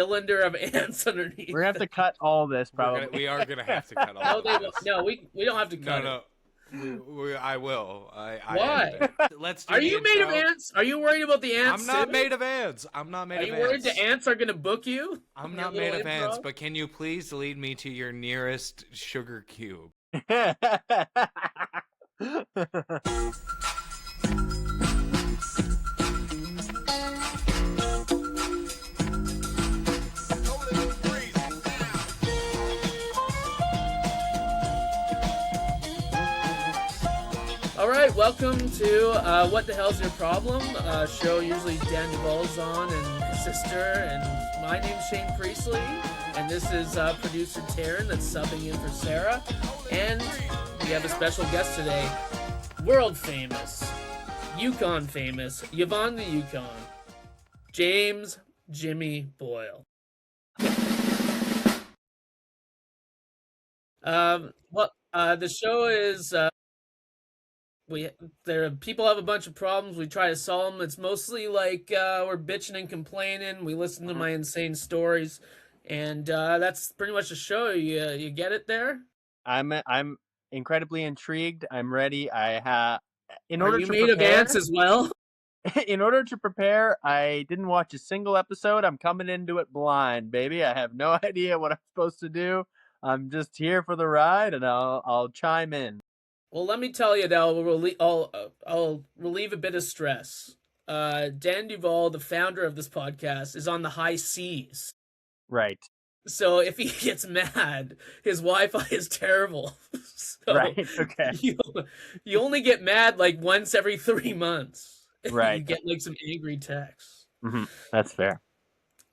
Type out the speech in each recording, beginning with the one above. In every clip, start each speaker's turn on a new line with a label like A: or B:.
A: cylinder of ants underneath.
B: We're gonna have to cut all this probably.
C: We are gonna have to cut all
A: No,
C: of
A: they
C: this.
A: won't. No, we don't have to cut
C: No,
A: it.
C: I will.
A: Why?
C: Let's do
A: Are
C: the
A: you made of
C: intro.
A: ants? Are you worried about the ants?
C: I'm not
A: too?
C: made of ants. I'm not made
A: Are
C: of
A: you
C: ants.
A: worried the ants are gonna book you?
C: I'm
A: Your
C: not made
A: little
C: of ants,
A: improv?
C: but can you please lead me to your nearest sugar cube?
A: All right, welcome to What the Hell's Your Problem? Show usually Dan Duvall's on and his sister, and my name's Shane Priestley, and this is producer Taaron that's subbing in for Sarah, and we have a special guest today, world famous, Yukon famous, Yvonne the Yukon, James Jimmy Boyle. The show is people have a bunch of problems. We try to solve them. It's mostly like we're bitching and complaining. We listen to my insane stories, and that's pretty much the show. You get it there?
B: I'm incredibly intrigued. I'm ready. In
A: Are
B: order
A: you
B: to
A: made of
B: prepare,
A: ants as well?
B: in order to prepare, I didn't watch a single episode. I'm coming into it blind, baby. I have no idea what I'm supposed to do. I'm just here for the ride, and I'll chime in.
A: Well, let me tell you now. I'll relieve a bit of stress. Dan Duvall, the founder of this podcast, is on the high seas.
B: Right.
A: So if he gets mad, his Wi-Fi is terrible. So
B: Right. Okay.
A: you only get mad like once every 3 months.
B: Right.
A: You get like some angry texts.
B: Mm-hmm. That's fair.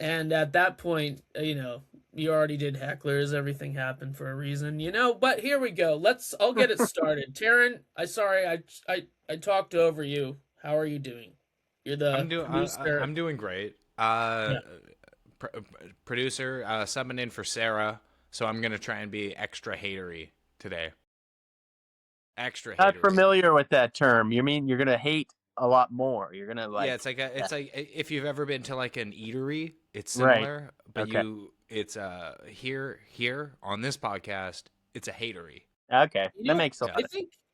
A: And at that point, you already did hecklers. Everything happened for a reason, But here we go. I'll get it started. Taaron, I talked over you. How are you doing? You're the producer.
C: I'm doing great. Producer, subbing in for Sarah, so I'm gonna try and be extra hatery today. Extra.
B: Not
C: hatery.
B: familiar with that term. You mean you're gonna hate a lot more? You're gonna like.
C: Yeah, it's like if you've ever been to like an eatery, it's similar, but
B: Okay.
C: it's here on this podcast, it's a hatery.
B: Okay, that makes a lot.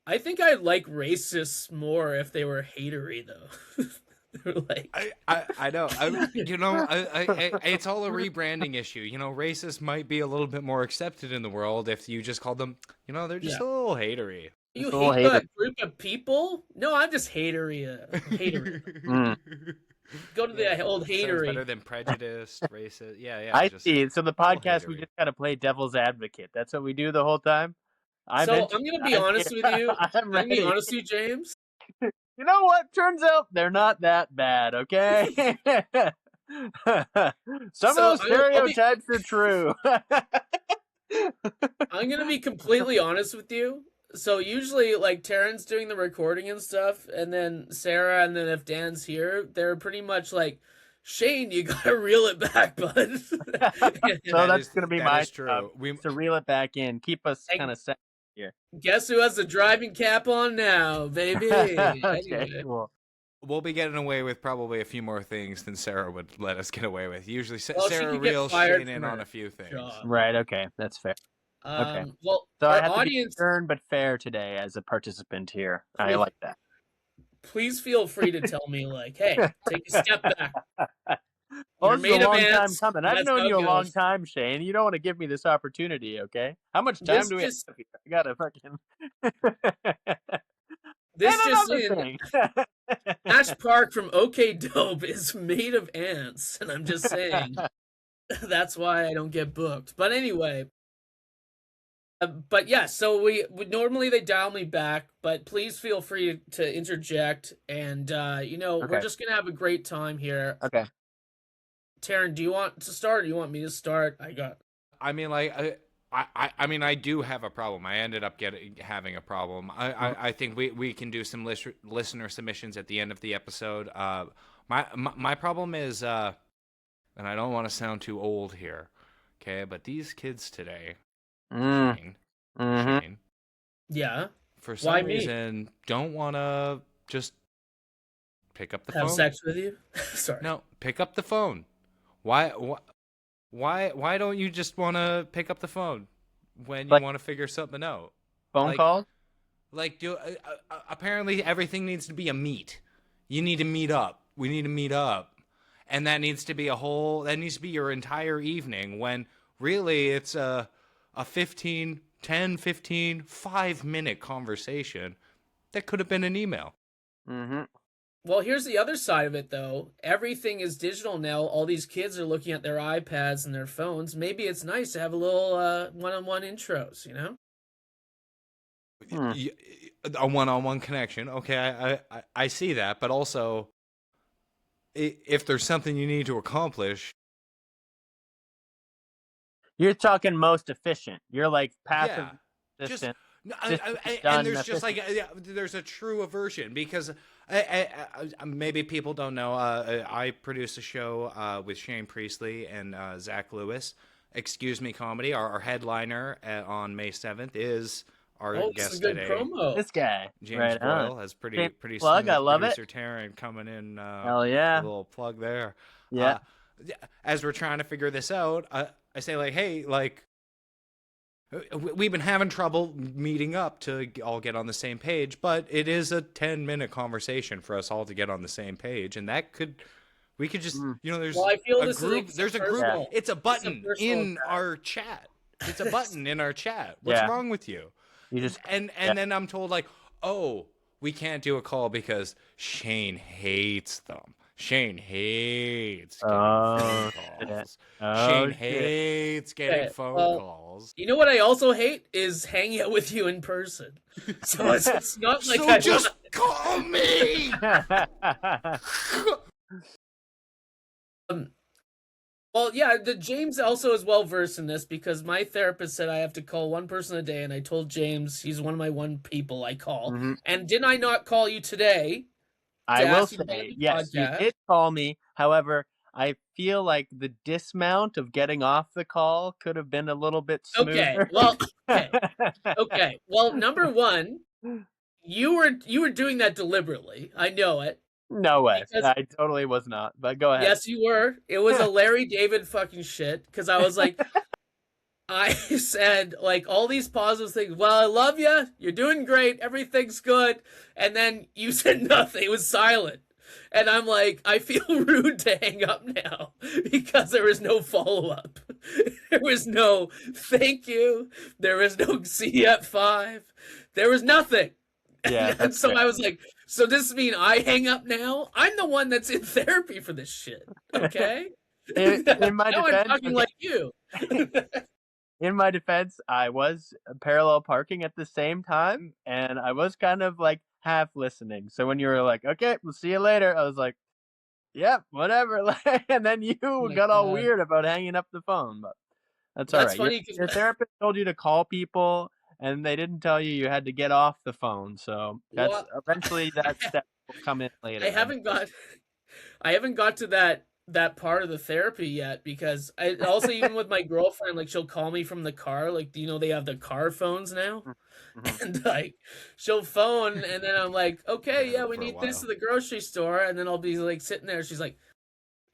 A: I think I like racists more if they were hatery though. They're like
C: I know. It's all a rebranding issue. Racists might be a little bit more accepted in the world if you just called them, they're just a little hatery.
A: You hate a group of people? No, I'm just hatery. Go to the old hatery.
C: Better than prejudiced, racist. Yeah.
B: I see. So the podcast, we just gotta play devil's advocate. That's what we do the whole time.
A: I'm gonna be honest with you. I'm gonna be honest with you, James.
B: You know what? Turns out they're not that bad. Okay. Some of those stereotypes are true.
A: I'm gonna be completely honest with you. So usually, like, Taaron's doing the recording and stuff, and then Sarah, and then if Dan's here, they're pretty much like, Shane, you gotta reel it back, bud.
B: So that's gonna be my job, to reel it back in, keep us kind of set here.
A: Guess who has the driving cap on now, baby?
B: Okay,
A: Anyway.
B: cool.
C: We'll be getting away with probably a few more things than Sarah would let us get away with. Usually,
A: Well,
C: Sarah reels Shane in on a few things.
B: Right. Okay, that's fair. Okay.
A: Well,
B: So
A: our
B: I have
A: audience,
B: to be stern but fair today as a participant here. I like that.
A: please feel free to tell me, like, hey, take a step back.
B: Well,
A: You're
B: this
A: made
B: is a
A: of
B: long time
A: ants.
B: coming. I've
A: That's
B: known
A: how
B: you
A: it
B: a long
A: goes.
B: time, Shane. You don't want to give me this opportunity, okay? How much time do we have? I gotta fucking.
A: This
B: And
A: just
B: another
A: in,
B: thing.
A: Ash Park from OK Dope is made of ants, and I'm just saying that's why I don't get booked. But anyway, but yeah, so we normally they dial me back, but please feel free to interject, and we're just gonna have a great time here.
B: Okay.
A: Taaron, do you want to start, or do you want me to start?
C: I mean, like, I mean, I do have a problem. I ended up having a problem. I think we can do some listener submissions at the end of the episode. My problem is, and I don't want to sound too old here, okay? But these kids today, Shane,
A: Yeah.
C: for some reason, don't want to just pick up the phone.
A: Have sex with you? Sorry.
C: No, pick up the phone. Why? Why don't you just want to pick up the phone when you
B: Like
C: want to figure something out?
B: phone
C: Like
B: calls?
C: apparently everything needs to be a meet. You need to meet up. We need to meet up. And that needs to be that needs to be your entire evening, when really it's a 5-minute conversation that could have been an email.
B: Mm-hmm.
A: Well, here's the other side of it, though. Everything is digital now. All these kids are looking at their iPads and their phones. Maybe it's nice to have a little one-on-one intros, you know?
C: A one-on-one connection. Okay, I see that, but also if there's something you need to accomplish,
B: You're talking most efficient. You're like passive
C: yeah, just
B: assistant.
C: and there's just like there's a true aversion, because maybe people don't know. I produce a show with Shane Priestley and Zach Lewis. Excuse Me Comedy. Our headliner on May 7th is our guest
A: some good
C: today.
A: promo.
B: This guy,
C: James Boyle, has pretty
B: plug.
C: smooth.
B: I love
C: Producer
B: it.
C: Taaron coming in.
B: Hell yeah!
C: A little plug there.
B: Yeah.
C: As we're trying to figure this out, I say, like, hey, like, we've been having trouble meeting up to all get on the same page, but it is a 10-minute conversation for us all to get on the same page, and we could just, there's
A: I feel
C: a group. There's a group.
A: personal.
C: It's a button in
A: attack.
C: our chat. It's a button in our chat. What's wrong with you?
B: You just
C: And then I'm told, like, oh, we can't do a call because Shane hates them. Shane hates getting phone calls. Shane hates getting phone calls.
A: You know what I also hate is hanging out with you in person. So it's not like
C: just call me.
A: Well, yeah, James also is well versed in this, because my therapist said I have to call one person a day, and I told James he's one of my one people I call.
B: Mm-hmm.
A: And did I not call you today?
B: I will say, yes, you did call me. However, I feel like the dismount of getting off the call could have been a little bit smoother.
A: Okay. Well, number one, you were doing that deliberately. I know it.
B: No way. I totally was not. But go ahead.
A: Yes, you were. It was a Larry David fucking shit, because I was like, I said, like, all these positive things. Well, I love you. You're doing great. Everything's good. And then you said nothing. It was silent. And I'm like, I feel rude to hang up now, because there was no follow-up. There was no thank you. There was no see you at 5. There was nothing.
B: Yeah.
A: And so I was like, so does this mean I hang up now? I'm the one that's in therapy for this shit. Okay?
B: In my
A: now
B: defense,
A: I'm talking like you.
B: In my defense, I was parallel parking at the same time, and I was kind of like half listening. So when you were like, okay, we'll see you later, I was like, yep, whatever. And then you got all weird about hanging up the phone. But that's all right.
A: Funny,
B: your therapist told you to call people, and they didn't tell you had to get off the phone. So that's eventually that step will come in later.
A: I haven't got to that part of the therapy yet, because I also, even with my girlfriend, like, she'll call me from the car, like, they have the car phones now. Mm-hmm. And like, she'll phone, and then I'm like, okay, yeah, we need this at the grocery store, and then I'll be like sitting there, she's like,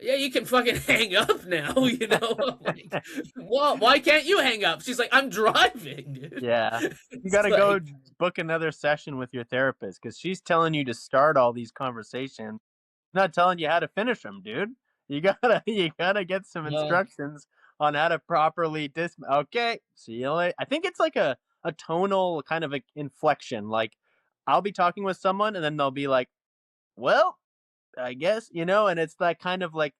A: yeah, you can fucking hang up now, I'm like, well, why can't you hang up? She's like, I'm driving, dude.
B: Yeah, you gotta go book another session with your therapist, because she's telling you to start all these conversations, not telling you how to finish them, dude. You gotta get some instructions on how to properly Okay, see you later. I think it's like a tonal kind of inflection. Like, I'll be talking with someone, and then they'll be like, well, I guess, and it's that kind of like,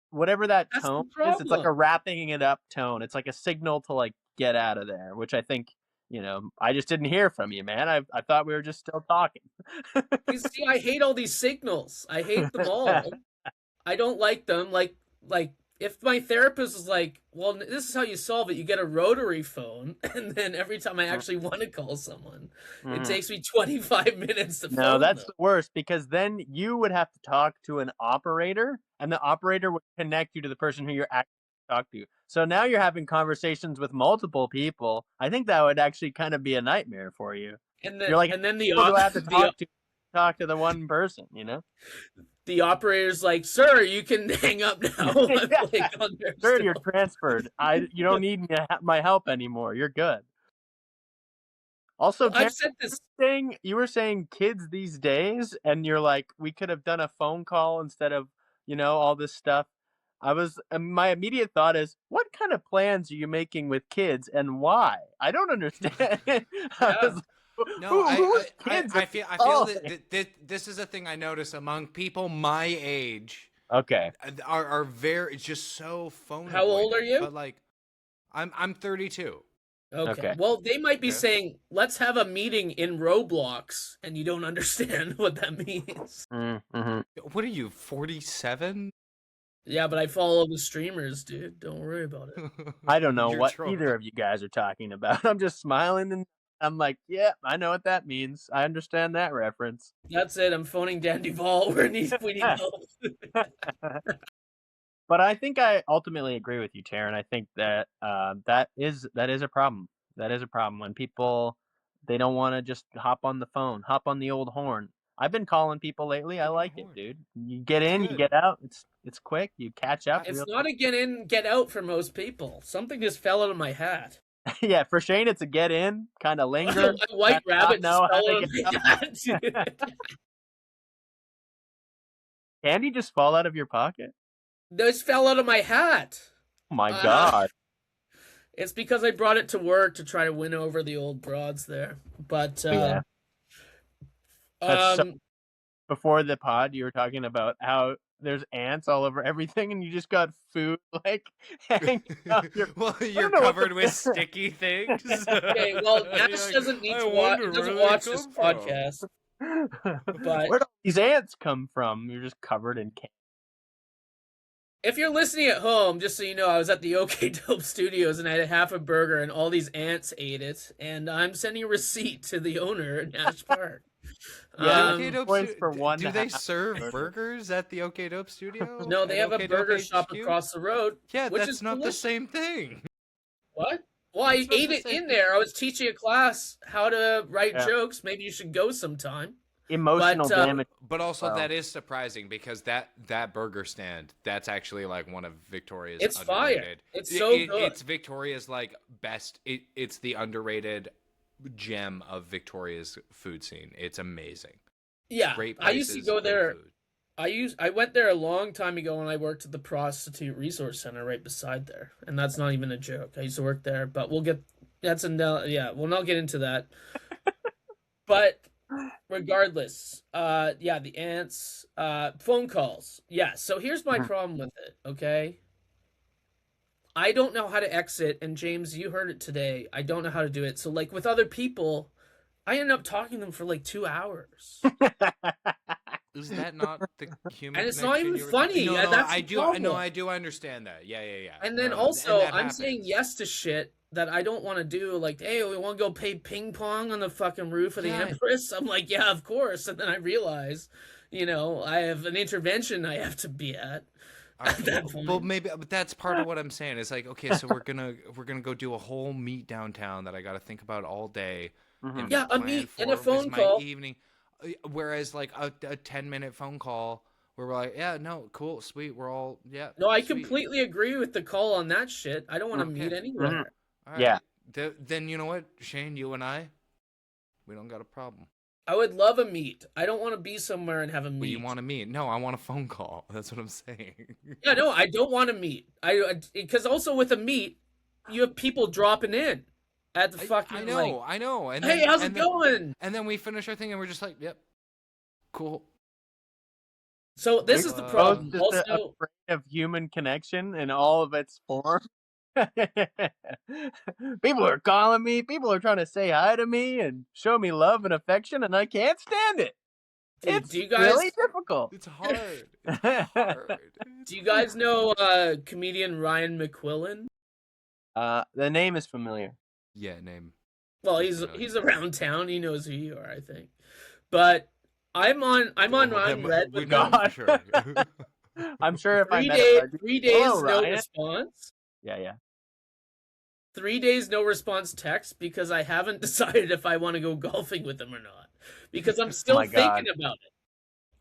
B: whatever that tone is, it's like a wrapping it up tone. It's like a signal to like get out of there, which I think, I just didn't hear from you, man. I thought we were just still talking.
A: You see, I hate all these signals. I hate them all. I don't like them. Like if my therapist is like, well, this is how you solve it. You get a rotary phone, and then every time I actually want to call someone, it takes me 25 minutes to phone
B: No, that's
A: them.
B: the worst, because then you would have to talk to an operator, and the operator would connect you to the person who you're actually talking to. So now you're having conversations with multiple people. I think that would actually kind of be a nightmare for you.
A: And then,
B: you're like,
A: and then
B: who do I have to talk to talk to the one person, you know?
A: The operator's like, "Sir, you can hang up now." I'm like, on there
B: Sir,
A: still.
B: you're transferred. You don't need my help anymore. You're good. Also,
A: I've said this.
B: you were saying kids these days, and you're like, we could have done a phone call instead of, all this stuff. My immediate thought is, what kind of plans are you making with kids and why? I don't understand.
C: No,
B: whose kids
C: I feel that this is a thing I notice among people my age.
B: Okay.
C: Are very just so phone.
A: How old are you?
C: But like, I'm 32.
A: Okay. Well, they might be saying, "Let's have a meeting in Roblox," and you don't understand what that means.
B: Mm-hmm.
C: What are you, 47?
A: Yeah, but I follow the streamers, dude. Don't worry about it.
B: I don't know what either of you guys are talking about. I'm just smiling and I'm like, yeah, I know what that means. I understand that reference.
A: That's it. I'm phoning Dan Duval. We need help.
B: But I think I ultimately agree with you, Taaron. I think that that is a problem. That is a problem when people, they don't want to just hop on the phone, hop on the old horn. I've been calling people lately. I like it, dude. You get in, you get out. It's quick. You catch up.
A: It's not a get in, get out for most people. Something just fell out of my hat.
B: Yeah, for Shane, it's a get in, kind of linger.
A: A white rabbit just fell out of my hat, dude.
B: Candy just fall out of your pocket?
A: This fell out of my hat.
B: Oh my God.
A: It's because I brought it to work to try to win over the old broads there. But
B: yeah. Before the pod, you were talking about how there's ants all over everything, and you just got food like hanging off your.
C: Well, you're covered with sticky things.
A: Okay, well, Nash doesn't need to watch. Doesn't watch this podcast. But
B: where do these ants come from? You're just covered in candy.
A: If you're listening at home, just so you know, I was at the OK Dope Studios and I had half a burger and all these ants ate it, and I'm sending a receipt to the owner at Nash Park.
B: Yeah,
C: points for one. Do they serve burgers at the OK Dope Studio?
A: No, they have a burger shop across the road.
C: Yeah, which is not the same thing.
A: What? Well, I ate it in there. I was teaching a class how to write jokes. Maybe you should go sometime.
B: Emotional damage.
C: But also that is surprising because that burger stand, that's actually like one of Victoria's
A: It's
C: underrated.
A: Fire. It's so good.
C: It's Victoria's like best. It's the underrated gem of Victoria's food scene. It's amazing.
A: Yeah. I used to go there. I went there a long time ago when I worked at the Prostitute Resource Center right beside there. And that's not even a joke. I used to work there, but we'll not get into that. But regardless, the ants, phone calls. Yeah, so here's my problem with it, okay? I don't know how to exit, and James, you heard it today. I don't know how to do it. So, like, with other people, I end up talking to them for, like, 2 hours.
C: Is that not the human
A: And it's not even funny.
C: No,
A: that's
C: I do understand that. Yeah.
A: And then also, I'm saying yes to shit that I don't want to do. Like, hey, we want to go play ping pong on the fucking roof of the Empress. I'm like, yeah, of course. And then I realize, I have an intervention I have to be at that point.
C: Well, but that's part of what I'm saying. It's like, okay, so we're gonna go do a whole meet downtown that I got to think about all day.
B: Mm-hmm.
A: Yeah, a meet and a phone call.
C: Evening. Whereas like a 10-minute phone call where we're like, yeah, no, cool, sweet, we're all, yeah.
A: No, I completely agree with the call on that shit. I don't want to meet anywhere.
B: Mm-hmm.
C: Right.
B: Yeah.
C: Then you know what, Shane, you and I, we don't got a problem.
A: I would love a meet. I don't want to be somewhere and have a meet.
C: Well, you want to meet? No, I want a phone call. That's what I'm saying.
A: Yeah, no, I don't want to meet. Because also with a meet, you have people dropping in. At the fucking,
C: I know. And
A: hey, how's it going?
C: And then we finish our thing, and we're just like, yep, cool.
A: So this is the problem.
B: Just also, afraid of human connection in all of its form. People are calling me. People are trying to say hi to me and show me love and affection, and I can't stand it. It's really difficult.
C: It's hard.
A: Do you guys know comedian Ryan McQuillan?
B: The name is familiar.
C: Yeah, name.
A: Well, he's around town. He knows who you are, I think. But I'm on Red with
B: God.
C: Sure.
B: I'm sure if
A: 3 days no response.
B: Yeah.
A: 3 days no response text because I haven't decided if I want to go golfing with him or not. because I'm still thinking about it.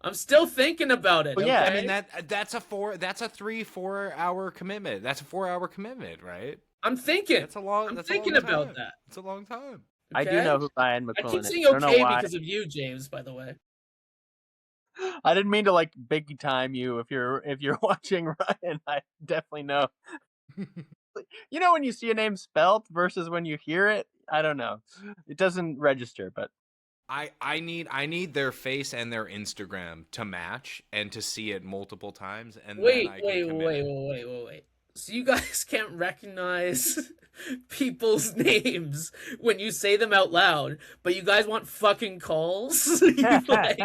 A: I'm still thinking about it.
B: Well, yeah,
A: okay?
C: I mean that's a 3-4 hour commitment. That's a 4-hour commitment, right?
A: I'm thinking.
C: That's a long.
A: I'm
C: That's
A: thinking
C: a long
A: about
C: time.
A: that.
C: It's a long time.
B: I do know who Ryan
A: I
B: McQuillan
A: keep
B: is.
A: saying
B: I don't know
A: okay
B: why.
A: because of you, James. By the way.
B: I didn't mean to like big time you. If you're watching Ryan, I definitely know. You know when you see a name spelt versus when you hear it, I don't know. It doesn't register, but
C: I need their face and their Instagram to match and to see it multiple times, and then I can commit.
A: Wait. So you guys can't recognize people's names when you say them out loud, but you guys want fucking calls? Like,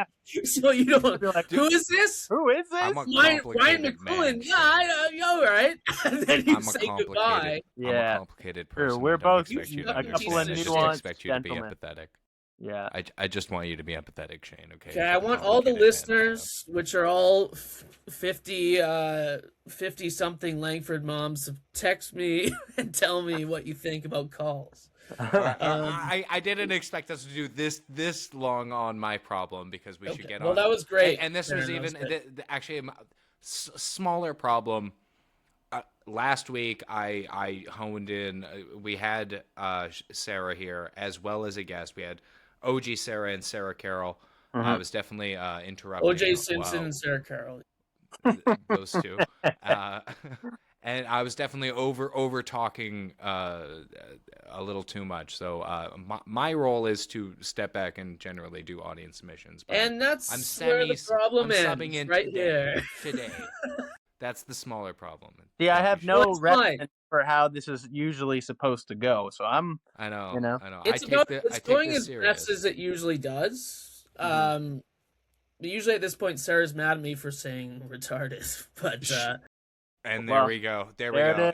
A: so you don't.
B: like,
A: who is this?
B: Who is this?
C: I'm a
A: Ryan
C: complicated
A: McQuillan.
C: man.
A: Yeah, all right. And then you
C: I'm a
A: say
C: complicated.
A: goodbye.
C: I'm
B: Yeah.
C: a complicated person.
B: We're
C: I don't
B: both
C: expect you to
A: a couple
C: understand.
A: of
C: I just
B: nuanced
C: expect you to be
B: gentlemen.
C: empathetic.
B: Yeah.
C: I just want you to be empathetic, Shane. Okay.
A: Okay, I want all the listeners, which are all 50 something Langford moms, to text me and tell me what you think about calls.
C: I didn't expect us to do this long on my problem because we should get on.
A: Well, that was great.
C: And this was even actually a smaller problem. Last week, I honed in. We had Sarah here as well as a guest. We had OG Sarah and Sarah Carroll. I was definitely interrupting.
A: OJ Simpson and Sarah Carroll.
C: Those two. And I was definitely over talking a little too much. So my role is to step back and generally do audience submissions.
A: And that's where the problem is, right
C: today. That's the smaller problem.
B: Yeah, I have no reference for how this is usually supposed to go, so I know.
A: It's going as best as it usually does. Usually at this point, Sarah's mad at me for saying retarded, but
C: and there we go. There we go.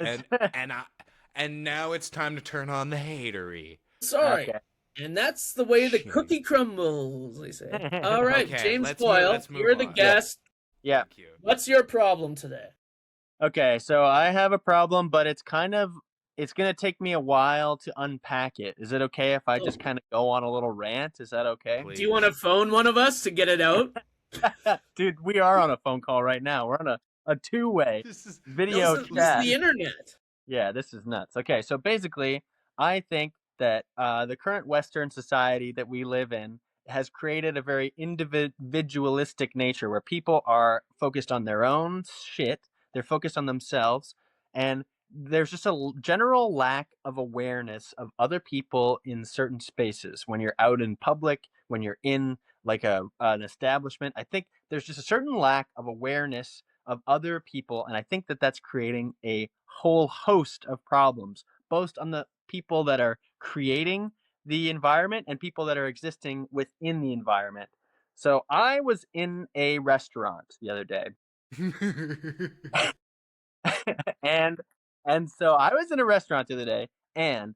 C: And now it's time to turn on the hatery.
A: Sorry. Okay. And that's the way the cookie crumbles, they say. All right, okay, James Boyle, you're the guest.
B: Yeah.
A: What's your problem today?
B: Okay, so I have a problem, but it's going to take me a while to unpack it. Is it okay if I just kind of go on a little rant? Is that okay?
A: Please. Do you want to phone one of us to get it out?
B: Dude, we are on a phone call right now. We're on a two-way video chat.
A: This is the internet.
B: Yeah, this is nuts. Okay, so basically, I think that the current Western society that we live in has created a very individualistic nature where people are focused on their own shit. They're focused on themselves, and there's just a general lack of awareness of other people in certain spaces. When you're out in public, when you're in like an establishment, I think there's just a certain lack of awareness of other people, and I think that that's creating a whole host of problems, both on the people that are creating the environment and people that are existing within the environment. So I was in a restaurant the other day. and so I was in a restaurant the other day, and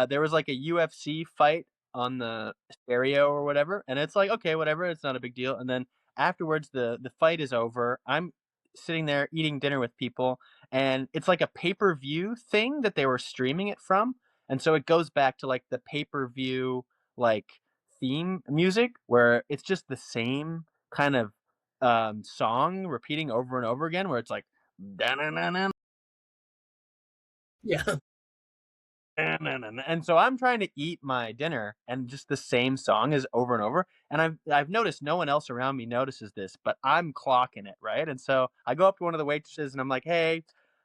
B: there was like a UFC fight on the stereo or whatever, and it's like, okay, whatever, it's not a big deal. And then afterwards the fight is over. I'm sitting there eating dinner with people, and it's like a pay-per-view thing that they were streaming it from. And so it goes back to like the pay-per-view like theme music where it's just the same kind of song repeating over and over again, where it's like
A: yeah.
B: And so I'm trying to eat my dinner, and just the same song is over and over. And I've noticed no one else around me notices this, but I'm clocking it, right? And so I go up to one of the waitresses and I'm like, "Hey,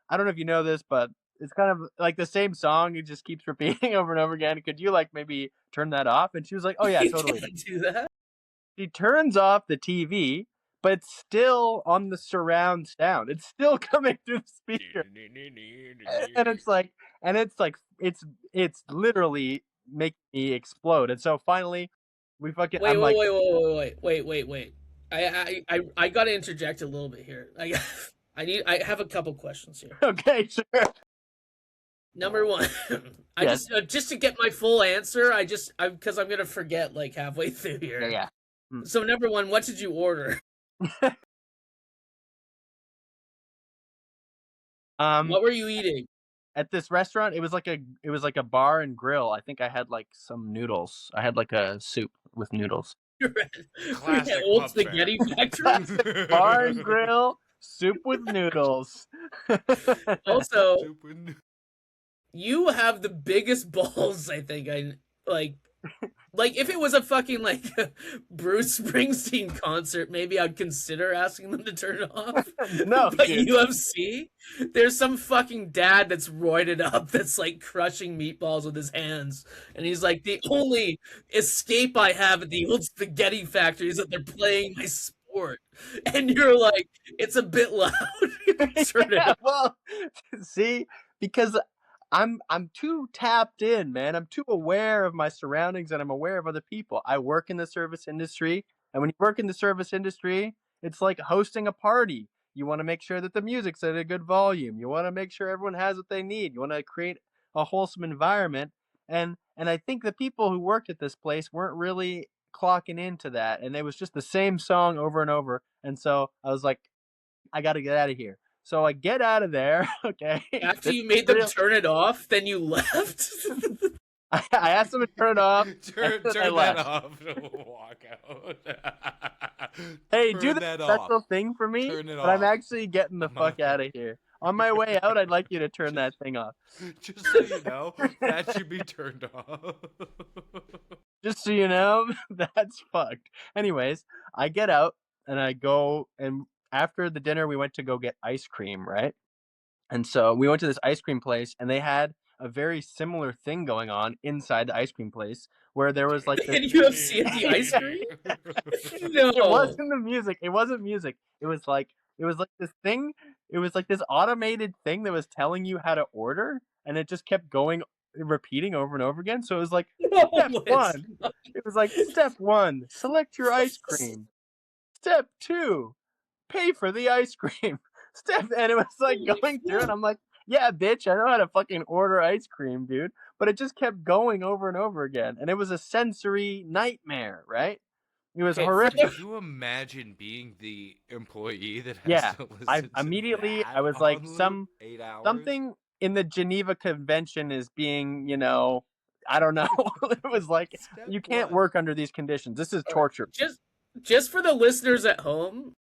B: I don't know if you know this, but it's kind of like the same song. It just keeps repeating over and over again. Could you like maybe turn that off?" And she was like, "Oh yeah, totally."
A: You can't do that.
B: She turns off the TV, but it's still on the surround sound. It's still coming through the speaker. And it's literally making me explode. And so finally we fucking
A: wait. I gotta interject a little bit here. I have a couple questions here.
B: Okay, sure.
A: Number one, just to get my full answer, because I'm gonna forget like halfway through here.
B: Yeah.
A: So number one, what did you order? What were you eating?
B: At this restaurant, it was like a bar and grill. I think I had like some noodles. I had like a soup with noodles.
C: Classic
A: old
C: pub
A: spaghetti
C: fare.
A: factory.
B: Bar and grill, soup with noodles.
A: Also, you have the biggest balls, I think. Like if it was a fucking like Bruce Springsteen concert, maybe I'd consider asking them to turn it off.
B: No,
A: but
B: dude.
A: UFC, there's some fucking dad that's roided up that's like crushing meatballs with his hands, and he's like, the only escape I have at the old spaghetti factory is that they're playing my sport, and you're like, it's a bit loud. Turn it off.
B: Well, see, because I'm too tapped in, man. I'm too aware of my surroundings and I'm aware of other people. I work in the service industry, and when you work in the service industry, it's like hosting a party. You want to make sure that the music's at a good volume. You want to make sure everyone has what they need. You want to create a wholesome environment. And I think the people who worked at this place weren't really clocking into that, and it was just the same song over and over. And so I was like, I got to get out of here. So I get out of there, okay?
A: After you made them turn it off, then you left?
B: I asked them to turn it off.
C: Turn that off and walk out.
B: Hey,
C: Turn
B: do
C: that
B: that special
C: off.
B: thing for me,
C: Turn it
B: but I'm
C: off.
B: actually getting the fuck out of here. On my way out, I'd like you to turn that thing off.
C: Just so you know, that should be turned off.
B: Just so you know, that's fucked. Anyways, I get out and I go, and after the dinner, we went to go get ice cream, right? And so we went to this ice cream place, and they had a very similar thing going on inside the ice cream place, where there was like this...
A: And UFC at the ice cream? No.
B: It wasn't the music. It wasn't music. It was like this thing. It was like this automated thing that was telling you how to order, and it just kept repeating over and over again. So it was like step one. It was like step one, select your ice cream. Step two, pay for the ice cream. And it was like going through, and I'm like, yeah, bitch, I know how to fucking order ice cream, dude. But it just kept going over and over again, and it was a sensory nightmare, right? It was horrific.
C: Can you imagine being the employee that has to listen
B: immediately
C: to that
B: I was like,
C: 8 hours?
B: something in the Geneva Convention is being, I don't know. It was like, you can't work under these conditions. This is torture.
A: Just for the listeners at home,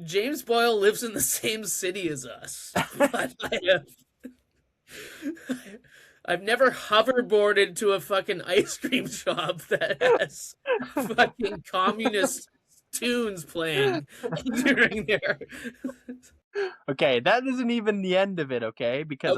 A: James Boyle lives in the same city as us. But I've never hoverboarded to a fucking ice cream shop that has fucking communist tunes playing during there.
B: Okay, that isn't even the end of it, okay? Because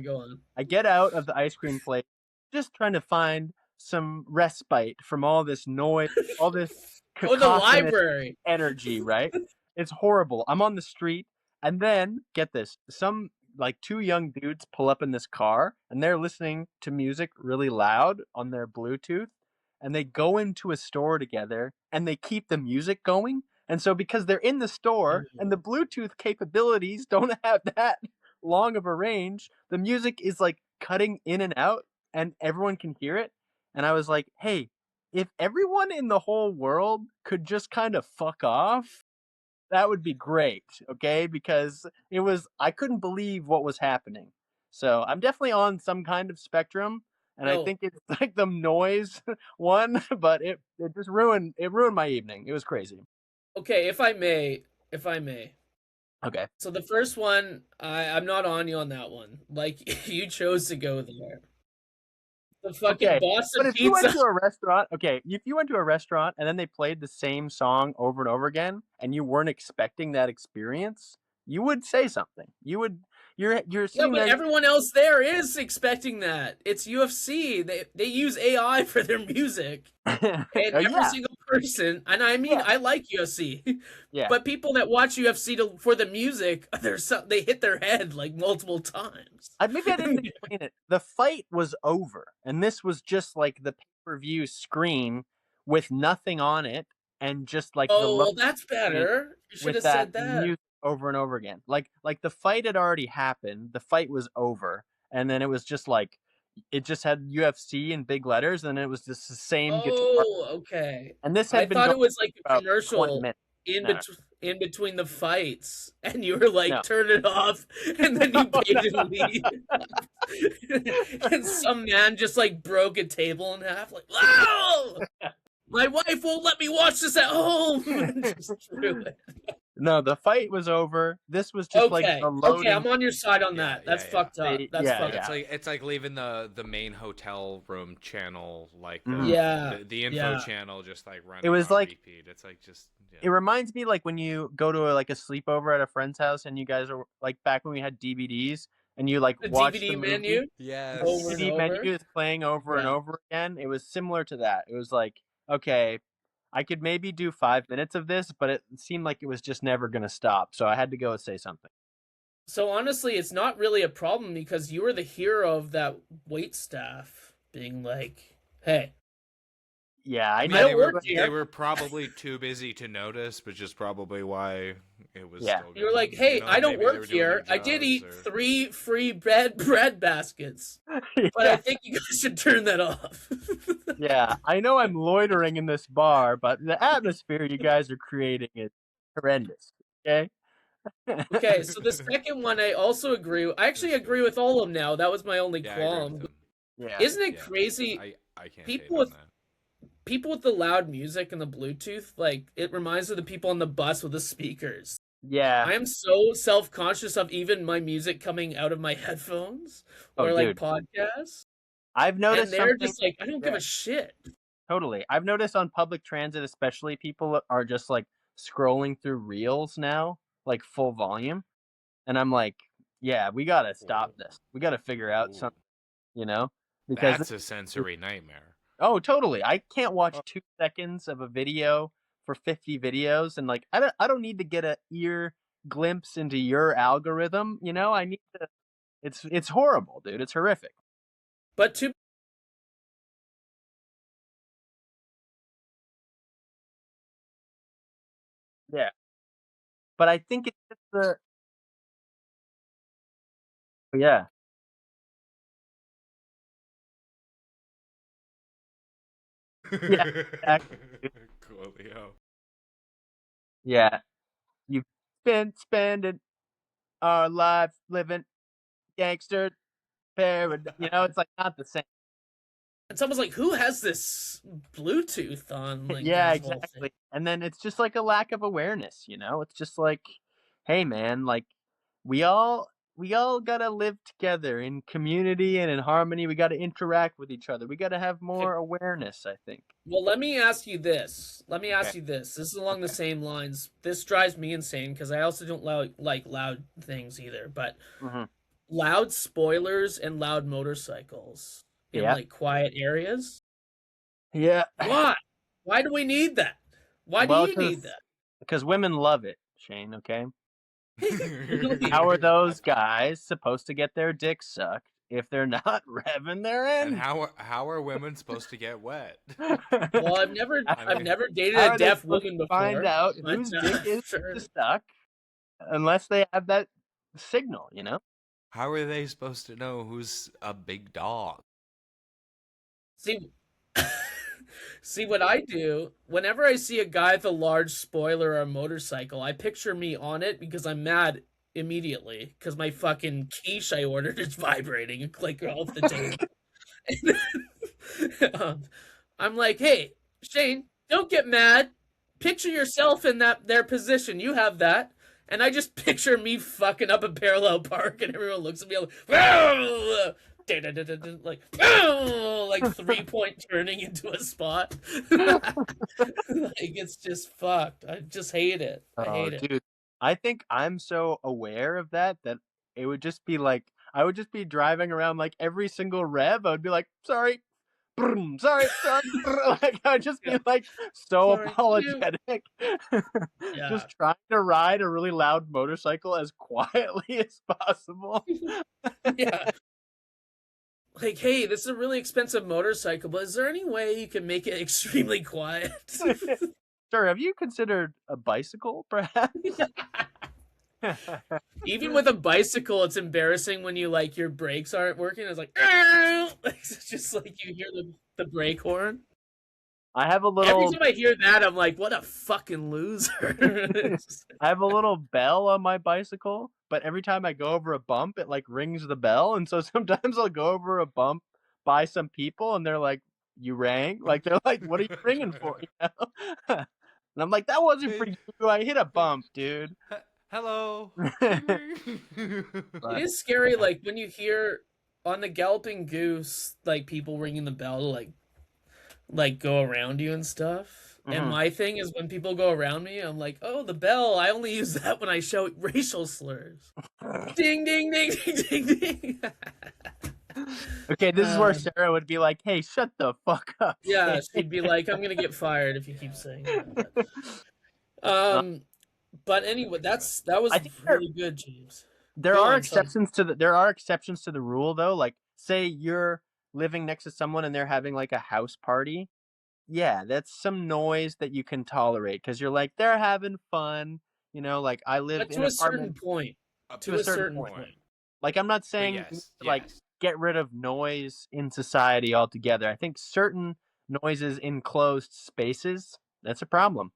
A: go on.
B: I get out of the ice cream place just trying to find some respite from all this noise, all this
A: the library
B: energy, right? It's horrible. I'm on the street, and then, get this, some like two young dudes pull up in this car, and they're listening to music really loud on their Bluetooth, and they go into a store together, and they keep the music going. And so because they're in the store, and the Bluetooth capabilities don't have that long of a range, the music is like cutting in and out, and everyone can hear it. And I was like, hey, if everyone in the whole world could just kind of fuck off, that would be great, okay? Because I couldn't believe what was happening. So I'm definitely on some kind of spectrum, and I think it's like the noise one, but it just ruined my evening. It was crazy.
A: Okay, if I may.
B: Okay.
A: So the first one, I'm not on you on that one. Like, you chose to go there. The fucking Boston
B: but if
A: pizza.
B: you went to a restaurant, if you went to a restaurant and then they played the same song over and over again, and you weren't expecting that experience, you would say something. You're
A: but everyone else there is expecting that. It's UFC. They use AI for their music, and every single person. And I mean, I like UFC.
B: Yeah.
A: But people that watch UFC for the music, they hit their head like multiple times.
B: Maybe I didn't explain it. The fight was over, and this was just like the pay-per-view screen with nothing on it, and just like
A: that's better. You should have said that.
B: Music over and over again. Like the fight had already happened. The fight was over, and then it was just like it just had UFC in big letters, and it was just the same guitar.
A: Oh, okay.
B: And this had
A: I thought it was like a commercial in between the fights, and you were like, turn it off, and then you paid to leave. And some man just like broke a table in half, like, wow! My wife won't let me watch this at home. And just threw it.
B: No, the fight was over. This was just like the loading.
A: Okay, I'm on your side on that. That's fucked up. That's fucked up.
C: It's like leaving the main hotel room channel, like the info channel, just like running.
B: It was
C: on
B: like
C: repeat. It's like just. Yeah.
B: It reminds me like when you go to a sleepover at a friend's house and you guys are like back when we had DVDs and you like watch
A: DVD
B: the movie.
A: menu.
C: Yes.
B: The DVD menu is playing over and over again. It was similar to that. It was like, okay, I could maybe do 5 minutes of this, but it seemed like it was just never going to stop. So I had to go and say something.
A: So honestly, it's not really a problem because you were the hero of that wait staff being like, hey.
B: Yeah, I
C: know. They were probably too busy to notice, which is probably why it was still going.
A: You were like, hey, I don't work here. I did eat 3 free bread baskets. But I think you guys should turn that off.
B: Yeah, I know I'm loitering in this bar, but the atmosphere you guys are creating is horrendous. Okay?
A: Okay, so the second one I also agree with. I actually agree with all of them now. That was my only qualm.
B: Yeah.
A: Isn't it crazy?
C: I can't
A: people with the loud music and the Bluetooth, like, it reminds me of the people on the bus with the speakers.
B: Yeah.
A: I am so self-conscious of even my music coming out of my headphones or like podcasts.
B: I've noticed
A: and they're just like, I don't give a shit.
B: Totally. I've noticed on public transit especially, people are just like scrolling through reels now, like full volume. And I'm like, yeah, we got to stop this. We got to figure out something, because
C: that's a sensory nightmare.
B: Oh, totally. I can't watch 2 seconds of a video for 50 videos. And like, I don't need to get an ear glimpse into your algorithm. I need to, it's horrible, dude. It's horrific.
A: But
B: yeah. But I think it's just the, yeah. Yeah, exactly.
C: Coolio.
B: Yeah. You've been spending our lives living gangster paradise. It's like not the same.
A: And someone's like, who has this Bluetooth on? Like,
B: yeah, exactly. And then it's just like a lack of awareness, It's just like, hey man, like we all gotta live together in community and in harmony. We gotta interact with each other. We gotta have more awareness, I think.
A: Well, let me ask you this. This is along the same lines. This drives me insane because I also don't like loud things either. But loud spoilers and loud motorcycles in like quiet areas.
B: Yeah.
A: Why? Why do we need that? Why do you need that?
B: Because women love it, Shane. Okay. How are those guys supposed to get their dicks sucked if they're not revving their end?
C: And how are women supposed to get wet?
A: Well, I've never dated a deaf woman before.
B: Find out whose dick is stuck unless they have that signal,
C: How are they supposed to know who's a big dog?
A: See what I do, whenever I see a guy with a large spoiler or a motorcycle, I picture me on it because I'm mad immediately because my fucking quiche I ordered is vibrating and click off the table. I'm like, hey, Shane, don't get mad. Picture yourself in their position. You have that. And I just picture me fucking up a parallel park and everyone looks at me like, like 3-point turning into a spot. Like, it's just fucked. I just hate it. I hate it.
B: Dude, I think I'm so aware of that it would just be like, I would just be driving around like every single rev. I would be like, sorry. Sorry. Like, I would just be like so apologetic. Just trying to ride a really loud motorcycle as quietly as possible.
A: Yeah. Like, hey, this is a really expensive motorcycle, but is there any way you can make it extremely quiet?
B: Sir, have you considered a bicycle, perhaps?
A: Even with a bicycle, it's embarrassing when your brakes aren't working. It's like, it's just like you hear the brake horn.
B: I have a little.
A: Every time I hear that, I'm like, what a fucking loser.
B: I have a little bell on my bicycle, but every time I go over a bump, it like rings the bell. And so sometimes I'll go over a bump by some people and they're like, you rang? Like, they're like, what are you ringing for? You know? And I'm like, that wasn't for you. I hit a bump, dude.
C: Hello.
A: It is scary, like, when you hear on the Galloping Goose, like, people ringing the bell to, like go around you and stuff. And my thing is when people go around me, I'm like, oh, the bell. I only use that when I shout racial slurs. Ding, ding, ding, ding, ding, ding.
B: Okay, this is where Sarah would be like, hey, shut the fuck up.
A: Yeah, she'd be like, I'm going to get fired if you keep saying that. But anyway, that was really good, James.
B: There are exceptions to the rule, though. Like, say you're living next to someone and they're having like a house party. Yeah, that's some noise that you can tolerate because you're like, they're having fun. You know, like I live in
A: to
B: an
A: a certain
B: apartment.
A: point. To a certain point.
B: Like, I'm not saying like get rid of noise in society altogether. I think certain noises in closed spaces, that's a problem.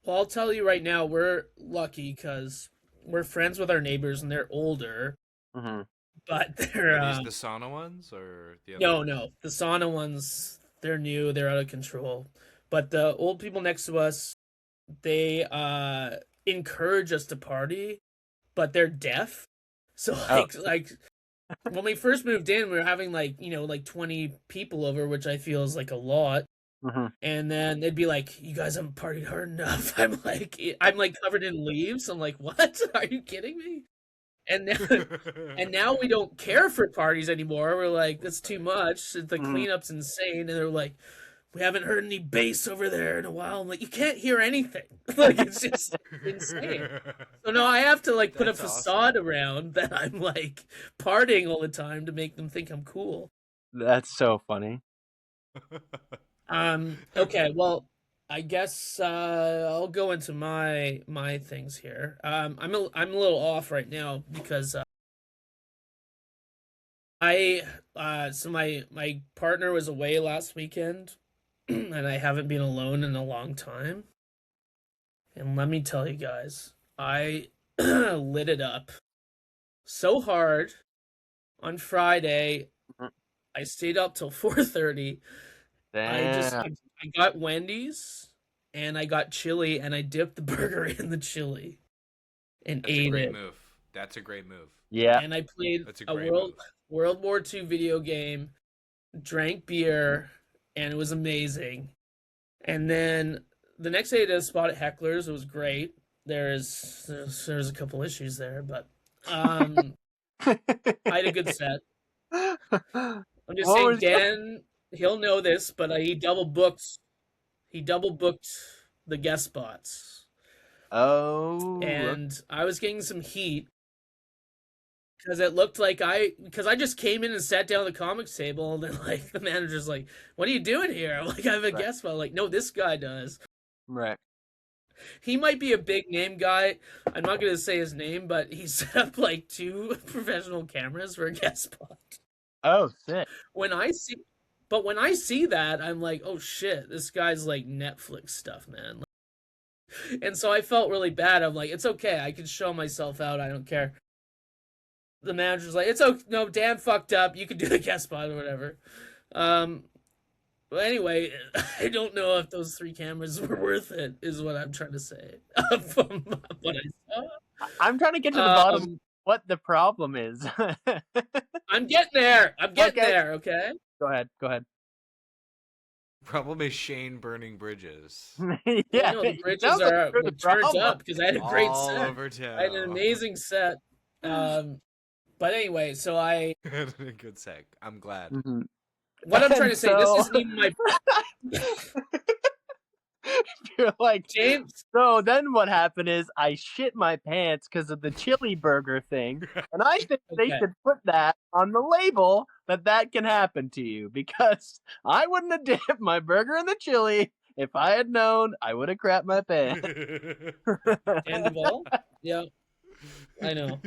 A: Well, I'll tell you right now, we're lucky because we're friends with our neighbors and they're older. But they're
C: Are these the sauna ones or the other
A: no,
C: ones?
A: no, the sauna ones. They're new. They're out of control. But the old people next to us, they encourage us to party, but they're deaf. So like when we first moved in, we were having like 20 people over, which I feel is like a lot. And then they'd be like, "You guys haven't partied hard enough." I'm like covered in leaves. I'm like, "What? Are you kidding me?" And now we don't care for parties anymore. We're like, that's too much. The cleanup's insane. And they're like, we haven't heard any bass over there in a while. I'm like, you can't hear anything. Like, it's just insane. So now I have to like put a facade around that I'm like partying all the time to make them think I'm cool.
B: That's so funny.
A: Okay, well, I guess I'll go into my things here. I'm a little off right now because so my partner was away last weekend, and I haven't been alone in a long time. And let me tell you guys, I lit it up so hard on Friday. I stayed up till 4:30. I got Wendy's and I got chili and I dipped the burger in the chili and ate it.
C: That's a great move.
B: Yeah.
A: And I played a World War II video game, drank beer, and it was amazing. And then the next day I did a spot at Heckler's. It was great. There's a couple issues there, but I had a good set. I'm just saying, Dan, he'll know this, but he double booked the guest spots.
B: Oh.
A: And I was getting some heat because it looked like I just came in and sat down at the comics table, and then like the manager's like, "What are you doing here?" I'm like, "I have a guest spot." I'm like, "No, this guy does."
B: Right.
A: He might be a big name guy. I'm not going to say his name, but he set up like 2 professional cameras for a guest spot.
B: Oh, sick.
A: When I see that, I'm like, oh shit, this guy's like Netflix stuff, man. And so I felt really bad. I'm like, it's okay, I can show myself out. I don't care. The manager's like, it's okay. No, Dan fucked up. You can do the guest spot or whatever. But anyway, I don't know if those 3 cameras were worth it, is what I'm trying to say. From what I saw.
B: I'm trying to get to the bottom of what the problem is.
A: I'm getting there. There, okay?
B: Go ahead.
C: Problem is Shane burning bridges.
B: Yeah,
A: no, the bridges are turned up because I had a great set.
C: Over town.
A: I had an amazing set. But anyway, so I
C: had a good set. I'm glad.
A: What I'm trying to say, this isn't even my.
B: You're like,
A: James.
B: So then what happened is I shit my pants because of the chili burger thing, and I think they should put that on the label that can happen to you, because I wouldn't have dipped my burger in the chili. If I had known, I would have crapped my pants.
A: And the ball? Yeah, I know.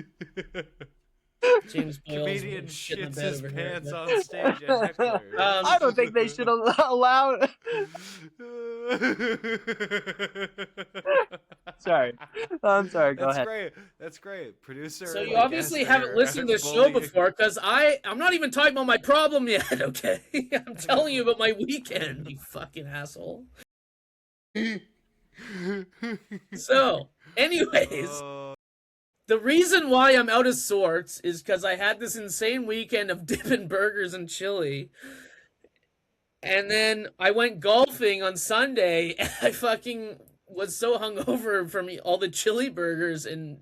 A: James Boyle
C: shits his pants on stage at Heckler's.
B: I don't think they should allow. sorry. I'm sorry. Go
C: That's
B: ahead.
C: great. That's great. Producer.
A: So
C: and
A: you
C: the
A: obviously
C: guest
A: haven't
C: are
A: listened to the show
C: bullying-
A: before, because I'm not even talking about my problem yet, okay? I'm telling you about my weekend, you fucking asshole. So, anyways, the reason why I'm out of sorts is because I had this insane weekend of dipping burgers and chili. And then I went golfing on Sunday, and I fucking was so hungover from all the chili burgers and